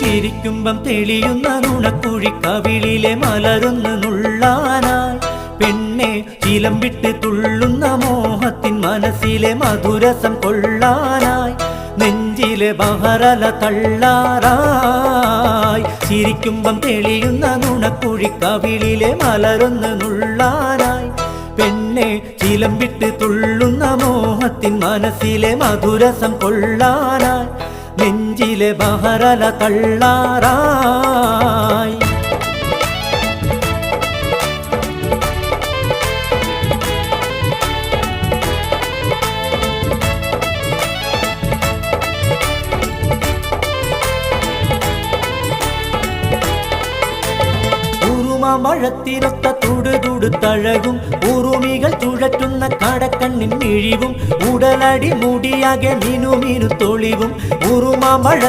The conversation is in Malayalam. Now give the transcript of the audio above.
ചിരിക്കുമ്പം തെളിയുന്ന നുണക്കുഴി കവിളിലെ മലരൊന്ന് നുള്ളാനായി പെണ്ണെ ചിലമ്പിട്ട് തുള്ളുന്ന മോഹത്തിൻ മനസ്സിലെ മധുരസം കൊള്ളാനായി നെഞ്ചിലെ ബഹറല തള്ളാറായി ചിരിക്കുമ്പം തെളിയുന്ന നുണക്കുഴി കവിളിലെ മലരൊന്ന് നുള്ളാനായി പെണ്ണെ ചിലമ്പിട്ട് തുള്ളുന്ന മോഹത്തിൻ മനസ്സിലെ മധുരസം കൊള്ളാനായി നെഞ്ചിലെ ബഹറല തള്ളാറായി മഴത്തിനൊത്ത തുടുതുടുത്തഴകും ഉറുമികൾ ചുഴറ്റുന്ന കടക്കണ്ണിൻ മിഴിവും ഉടലടി മുടിയാകെ മിനുമിനു തൊളിവും ഉറുമ മഴ